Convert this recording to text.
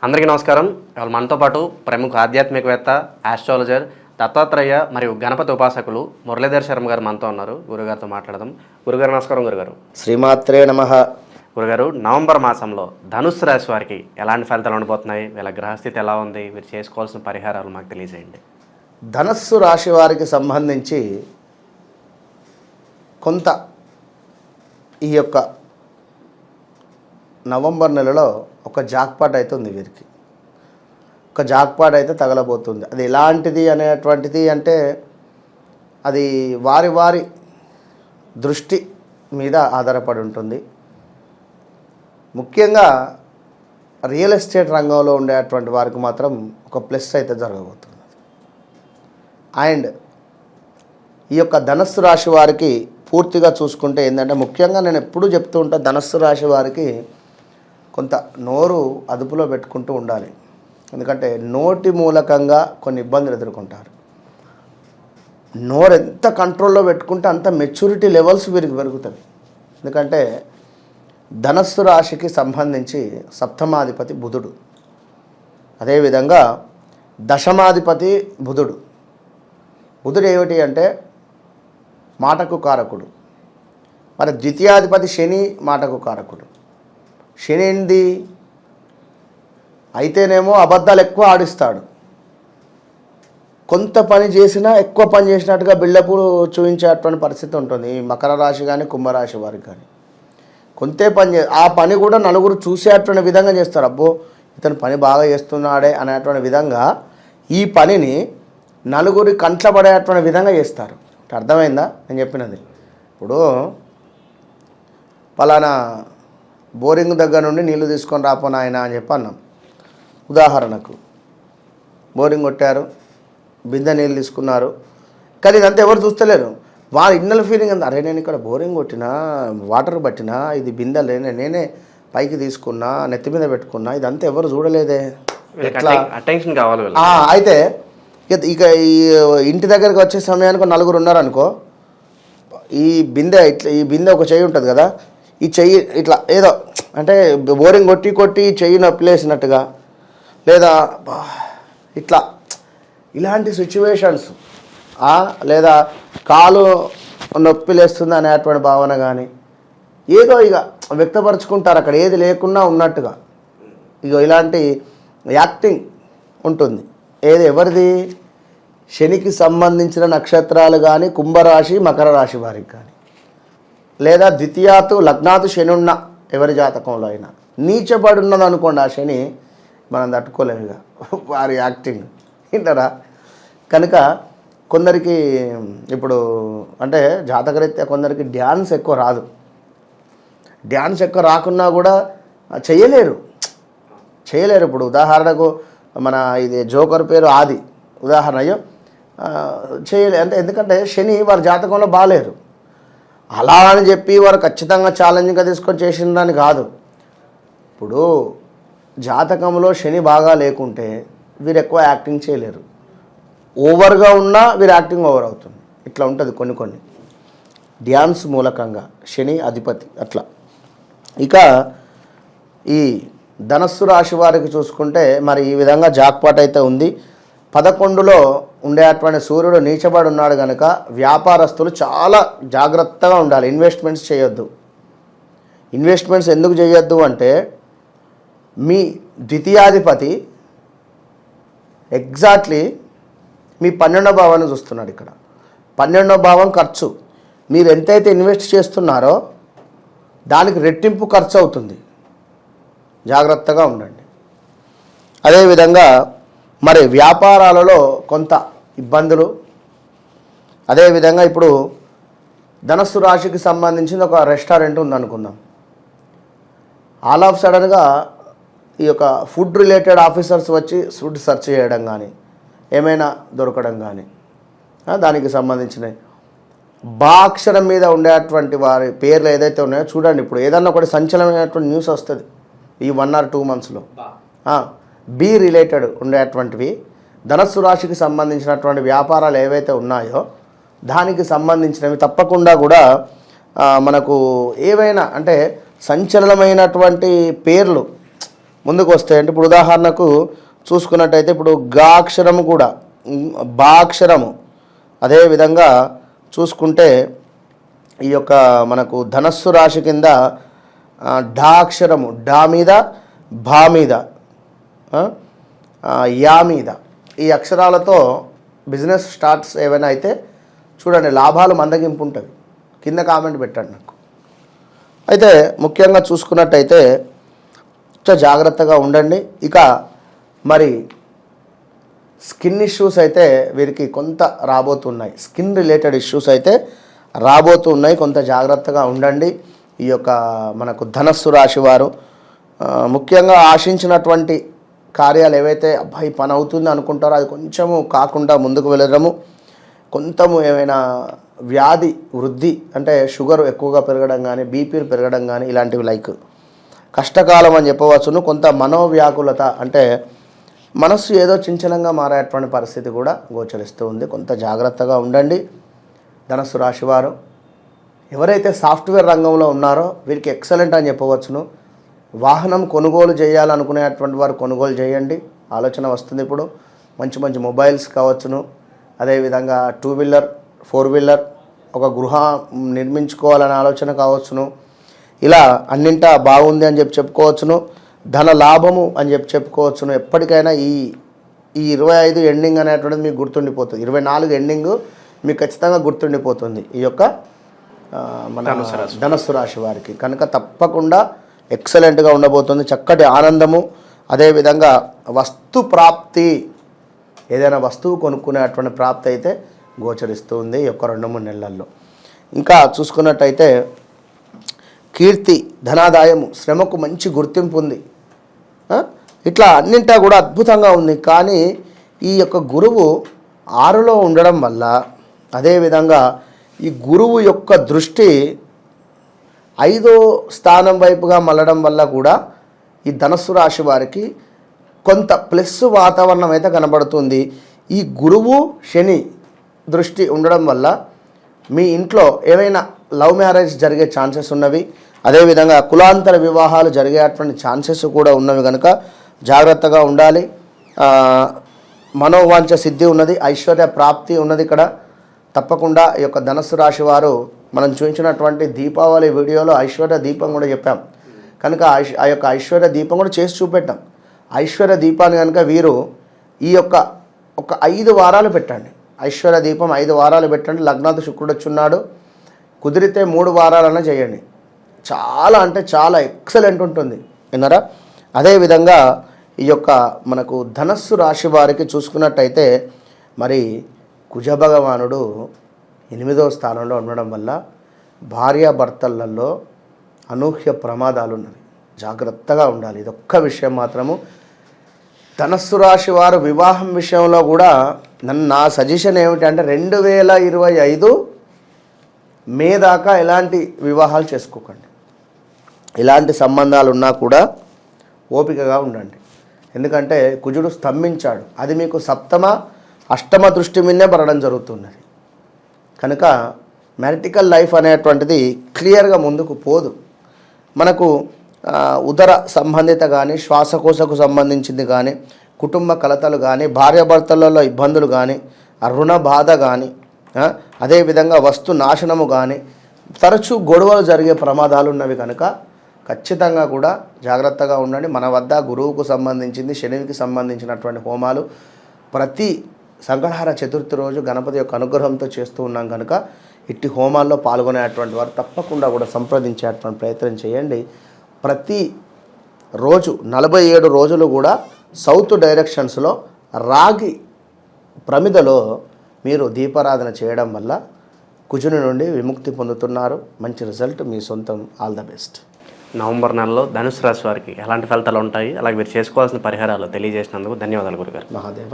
అందరికీ నమస్కారం. ఇవాళ మనతో పాటు ప్రముఖ ఆధ్యాత్మికవేత్త, ఆస్ట్రాలజర్, దత్తాత్రేయ మరియు గణపతి ఉపాసకులు మురళీధర్ శర్మ గారు మనతో ఉన్నారు. గురుగారితో మాట్లాడదాం. గురుగారు నమస్కారం. గురుగారు శ్రీమాత్రే నమః. గురుగారు, నవంబర్ మాసంలో ధనుస్సు రాశి వారికి ఎలాంటి ఫలితాలు ఉండబోతున్నాయి? వీళ్ళ గ్రహస్థితి ఎలా ఉంది? మీరు చేసుకోవాల్సిన పరిహారాలు మాకు తెలియజేయండి. ధనస్సు రాశి వారికి సంబంధించి కొంత ఈ యొక్క నవంబర్ నెలలో ఒక జాక్పాట్ అయితే ఉంది. వీరికి ఒక జాక్పాట్ అయితే తగలబోతుంది. అది ఎలాంటిది అనేటువంటిది అంటే అది వారి వారి దృష్టి మీద ఆధారపడి ఉంటుంది. ముఖ్యంగా రియల్ ఎస్టేట్ రంగంలో ఉండేటువంటి వారికి మాత్రం ఒక ప్లస్ అయితే జరగబోతుంది. అండ్ ఈ యొక్క ధనస్సు రాశి వారికి పూర్తిగా చూసుకుంటే ఏంటంటే, ముఖ్యంగా నేను ఎప్పుడూ చెప్తూ ఉంటాను, ధనస్సు రాశి వారికి కొంత నోరు అదుపులో పెట్టుకుంటూ ఉండాలి. ఎందుకంటే నోటి మూలకంగా కొన్ని ఇబ్బందులు ఎదుర్కొంటారు. నోరు ఎంత కంట్రోల్లో పెట్టుకుంటే అంత మెచ్యూరిటీ లెవెల్స్ వీరికి పెరుగుతాయి. ఎందుకంటే ధనస్సు రాశికి సంబంధించి సప్తమాధిపతి బుధుడు, అదేవిధంగా దశమాధిపతి బుధుడు. బుధుడు ఏమిటి అంటే మాటకు కారకుడు. మరి ద్వితీయాధిపతి శని మాటకు కారకుడు. శని ఏంది అయితేనేమో అబద్ధాలు ఎక్కువ ఆడిస్తాడు. కొంత పని చేసినా ఎక్కువ పని చేసినట్టుగా బిల్డప్ చూపించేటువంటి పరిస్థితి ఉంటుంది. ఈ మకర రాశి కానీ కుంభరాశి వారికి కానీ కొంతే పని ఆ పని కూడా నలుగురు చూసేటువంటి విధంగా చేస్తారు. అబ్బో ఇతను పని బాగా చేస్తున్నాడే అనేటువంటి విధంగా ఈ పనిని నలుగురి కంట్ల పడేటువంటి విధంగా చేస్తారు. అర్థమైందా నేను చెప్పినది? ఇప్పుడు పలానా బోరింగ్ దగ్గర నుండి నీళ్లు తీసుకొని రాపోనా ఆయన అని చెప్పి అన్నాం. ఉదాహరణకు బోరింగ్ కొట్టారు, బిందె నీళ్ళు తీసుకున్నారు, కానీ ఇదంతా ఎవరు చూస్తలేరు. వారి ఇన్నర్ ఫీలింగ్ అంతా, అరే నేను ఇక్కడ బోరింగ్ కొట్టినా, వాటర్ పట్టినా, ఇది బిందె నేనే పైకి తీసుకున్నా, నెత్తి మీద పెట్టుకున్నా, ఇదంతా ఎవరు చూడలేదే, ఎట్లా అటెన్షన్ కావాలి. అయితే ఇక ఈ ఇంటి దగ్గరికి వచ్చే సమయానికి నలుగురు ఉన్నారనుకో, ఈ బిందె ఒక చెయ్యి ఉంటుంది కదా, ఈ చెయ్యి ఇట్లా ఏదో అంటే బోరింగ్ కొట్టి చెయ్యి నొప్పిలేసినట్టుగా, లేదా ఇట్లా ఇలాంటి సిచ్యువేషన్స్, లేదా కాలు నొప్పిలేస్తుంది అనేటువంటి భావన కానీ ఏదో ఇక వ్యక్తపరుచుకుంటారు అక్కడ, ఏది లేకున్నా ఉన్నట్టుగా. ఇక ఇలాంటి యాక్టింగ్ ఉంటుంది. ఏది ఎవరిది? శనికి సంబంధించిన నక్షత్రాలు కానీ కుంభరాశి మకర రాశి వారికి కానీ, లేదా ద్వితీయాతు లగ్నాతు శని ఉన్న ఎవరి జాతకంలో అయినా నీచబడి ఉన్నది అనుకోండి, ఆ శని మనం తట్టుకోలేము ఇక వారి యాక్టింగ్ వింటారా. కనుక కొందరికి ఇప్పుడు అంటే జాతకరీత్యా కొందరికి డ్యాన్స్ ఎక్కువ రాదు. డ్యాన్స్ ఎక్కువ రాకున్నా కూడా చేయలేరు. ఇప్పుడు ఉదాహరణకు మన ఇది జోకర్ పేరు ఆది ఉదాహరణ, అయ్యో చేయలే అంటే ఎందుకంటే శని వారి జాతకంలో బాగాలేరు. అలా అని చెప్పి వారు ఖచ్చితంగా ఛాలెంజ్గా తీసుకొని చేసిందని కాదు. ఇప్పుడు జాతకంలో శని బాగా లేకుంటే వీరు ఎక్కువ యాక్టింగ్ చేయలేరు. ఓవర్గా ఉన్నా వీరు యాక్టింగ్ ఓవర్ అవుతుంది. ఇట్లా ఉంటుంది కొన్ని డ్యాన్స్ మూలకంగా శని అధిపతి అట్లా. ఇక ఈ ధనస్సు రాశి వారికి చూసుకుంటే మరి ఈ విధంగా జాక్పాట్ అయితే ఉంది. 11లో ఉండేటువంటి సూర్యుడు నీచబడి ఉన్నాడు కనుక వ్యాపారస్తులు చాలా జాగ్రత్తగా ఉండాలి. ఇన్వెస్ట్మెంట్స్ చేయొద్దు. ఇన్వెస్ట్మెంట్స్ ఎందుకు చేయొద్దు అంటే మీ ద్వితీయాధిపతి ఎగ్జాక్ట్లీ మీ 12వ భావాన్ని చూస్తున్నాడు. ఇక్కడ 12వ భావం ఖర్చు. మీరు ఎంతైతే ఇన్వెస్ట్ చేస్తున్నారో దానికి రెట్టింపు ఖర్చు అవుతుంది. జాగ్రత్తగా ఉండండి. అదేవిధంగా మరి వ్యాపారాలలో కొంత ఇబ్బందులు. అదేవిధంగా ఇప్పుడు ధనస్సు రాశికి సంబంధించిన ఒక రెస్టారెంట్ ఉందనుకుందాం. ఆల్ ఆఫ్ సడన్గా ఈ యొక్క ఫుడ్ రిలేటెడ్ ఆఫీసర్స్ వచ్చి ఫుడ్ సెర్చ్ చేయడం కానీ ఏమైనా దొరకడం కానీ దానికి సంబంధించినవి బాక్షరం మీద ఉండేటువంటి వారి పేర్లు ఏదైతే ఉన్నాయో చూడండి. ఇప్పుడు ఏదన్నా ఒకటి సంచలనమైనటువంటి న్యూస్ వస్తుంది ఈ 1 or 2 monthsలో. బి రిలేటెడ్ ఉండేటువంటివి ధనస్సు రాశికి సంబంధించినటువంటి వ్యాపారాలు ఏవైతే ఉన్నాయో దానికి సంబంధించినవి తప్పకుండా కూడా మనకు ఏవైనా అంటే సంచలనమైనటువంటి పేర్లు ముందుకు వస్తాయి. అంటే ఇప్పుడు ఉదాహరణకు చూసుకున్నట్టయితే ఇప్పుడు గా అక్షరము కూడా బా అక్షరము, అదేవిధంగా చూసుకుంటే ఈ యొక్క మనకు ధనస్సు రాశి కింద ఢా అక్షరము, ఢా మీద భా మీద యా మీద, ఈ అక్షరాలతో బిజినెస్ స్టార్ట్స్ ఏమైనా అయితే చూడండి, లాభాలు మందగింపు ఉంటుంది. కింద కామెంట్ పెట్టండి నాకు. అయితే ముఖ్యంగా చూసుకున్నట్టయితే చాలా జాగ్రత్తగా ఉండండి. ఇక మరి స్కిన్ ఇష్యూస్ అయితే వీరికి కొంత రాబోతున్నాయి. స్కిన్ రిలేటెడ్ ఇష్యూస్ అయితే రాబోతున్నాయి, కొంత జాగ్రత్తగా ఉండండి. ఈ యొక్క మనకు ధనస్సు రాశి వారు ముఖ్యంగా ఆశించినటువంటి కార్యాలు ఏవైతే అబ్బాయి పని అవుతుంది అనుకుంటారో అది కొంచెము కాకుండా ముందుకు వెళ్ళడము, కొంచెము ఏమైనా వ్యాధి వృద్ధి అంటే షుగర్ ఎక్కువగా పెరగడం కానీ, బీపీలు పెరగడం కానీ, ఇలాంటివి లైక్ కష్టకాలం అని చెప్పవచ్చును. కొంత మనోవ్యాకులత అంటే మనస్సు ఏదో చంచలంగా మారేటువంటి పరిస్థితి కూడా గోచరిస్తూ ఉంది. కొంత జాగ్రత్తగా ఉండండి ధనస్సు రాశి వారు. ఎవరైతే సాఫ్ట్వేర్ రంగంలో ఉన్నారో వీరికి ఎక్సలెంట్ అని చెప్పవచ్చును. వాహనం కొనుగోలు చేయాలనుకునేటువంటి వారు కొనుగోలు చేయండి, ఆలోచన వస్తుంది. ఇప్పుడు మంచి మంచి మొబైల్స్ కావచ్చును, అదేవిధంగా 2 వీలర్ 4 వీలర్ ఒక గృహ నిర్మించుకోవాలనే ఆలోచన కావచ్చును. ఇలా అన్నింటా బాగుంది అని చెప్పుకోవచ్చును. ధన లాభము అని చెప్పుకోవచ్చును. ఎప్పటికైనా ఈ 25 ఎండింగ్ అనేటువంటిది మీకు గుర్తుండిపోతుంది. 24 ఎండింగ్ మీకు ఖచ్చితంగా గుర్తుండిపోతుంది ఈ యొక్క మన ధనస్సు రాశి వారికి. కనుక తప్పకుండా ఎక్సలెంట్గా ఉండబోతుంది. చక్కటి ఆనందము, అదేవిధంగా వస్తు ప్రాప్తి, ఏదైనా వస్తువు కొనుక్కునేటువంటి ప్రాప్తి అయితే గోచరిస్తూ ఉంది ఈ యొక్క 2-3 నెలల్లో. ఇంకా చూసుకున్నట్టయితే కీర్తి, ధనాదాయము, శ్రమకు మంచి గుర్తింపు ఉంది. ఇట్లా అన్నింటా కూడా అద్భుతంగా ఉంది. కానీ ఈ యొక్క గురువు 6లో ఉండడం వల్ల, అదేవిధంగా ఈ గురువు యొక్క దృష్టి 5వ స్థానం వైపుగా మళ్ళడం వల్ల కూడా ఈ ధనస్సు రాశి వారికి కొంత ప్లస్ వాతావరణం అయితే కనబడుతుంది. ఈ గురువు శని దృష్టి ఉండడం వల్ల మీ ఇంట్లో ఏవైనా లవ్ మ్యారేజ్ జరిగే ఛాన్సెస్ ఉన్నవి, అదేవిధంగా కులాంతర వివాహాలు జరిగేటువంటి ఛాన్సెస్ కూడా ఉన్నవి. కనుక జాగ్రత్తగా ఉండాలి. మనోవాంఛ సిద్ధి ఉన్నది, ఐశ్వర్య ప్రాప్తి ఉన్నది. ఇక్కడ తప్పకుండా ఈ యొక్క ధనస్సు రాశి వారు మనం చూపించినటువంటి దీపావళి వీడియోలో ఐశ్వర్య దీపం కూడా చెప్పాం. కనుక ఆ యొక్క ఐశ్వర్య దీపం కూడా చేసి చూపెట్టాం. ఐశ్వర్య దీపాన్ని కనుక వీరు ఈ యొక్క ఒక 5 వారాలు పెట్టండి. ఐశ్వర్య దీపం 5 వారాలు పెట్టండి. లగ్నాథ శుక్రుడు వచ్చున్నాడు, కుదిరితే 3 వారాలన్నా చేయండి. చాలా అంటే చాలా ఎక్సలెంట్ ఉంటుంది, విన్నారా? అదేవిధంగా ఈ యొక్క మనకు ధనస్సు రాశి వారికి చూసుకున్నట్టయితే మరి కుజ భగవానుడు 8వ స్థానంలో ఉండడం వల్ల భార్యాభర్తలలో అనూహ్య ప్రమాదాలు ఉన్నవి. జాగ్రత్తగా ఉండాలి. ఇదొక్క విషయం మాత్రము. ధనస్సు రాశి వారు వివాహం విషయంలో కూడా నా సజెషన్ ఏమిటంటే 2025 మే దాకా ఎలాంటి వివాహాలు చేసుకోకండి. ఇలాంటి సంబంధాలు ఉన్నా కూడా ఓపికగా ఉండండి. ఎందుకంటే కుజుడు స్తంభించాడు, అది మీకు 7వ 8వ దృష్టి మీదనే పడడం జరుగుతున్నది. కనుక మ్యారిటికల్ లైఫ్ అనేటువంటిది క్లియర్గా ముందుకు పోదు. మనకు ఉదర సంబంధిత కానీ, శ్వాసకోశకు సంబంధించింది కానీ, కుటుంబ కలతలు కానీ, భార్యాభర్తలలో ఇబ్బందులు కానీ, రుణ బాధ కానీ, అదేవిధంగా వస్తు నాశనము కానీ, తరచూ గొడవలు జరిగే ప్రమాదాలు ఉన్నవి. కనుక ఖచ్చితంగా కూడా జాగ్రత్తగా ఉండండి. మన వద్ద గురువుకు సంబంధించింది, శనికి సంబంధించినటువంటి హోమాలు ప్రతి సంకటహార చతుర్థి రోజు గణపతి యొక్క అనుగ్రహంతో చేస్తూ ఉన్నాం. కనుక ఇట్టి హోమాల్లో పాల్గొనేటువంటి వారు తప్పకుండా కూడా సంప్రదించేటువంటి ప్రయత్నం చేయండి. ప్రతి రోజు 47 రోజులు కూడా సౌత్ డైరెక్షన్స్లో రాగి ప్రమిదలో మీరు దీపారాధన చేయడం వల్ల కుజుని నుండి విముక్తి పొందుతున్నారు. మంచి రిజల్ట్ మీ సొంతం. All the best. నవంబర్ నెలలో ధనుసు రాశి వారికి ఎలాంటి ఫలితాలు ఉంటాయి, అలాగే మీరు చేసుకోవాల్సిన పరిహారాలు తెలియజేసినందుకు ధన్యవాదాలు గురుగారు. మహాదేవ.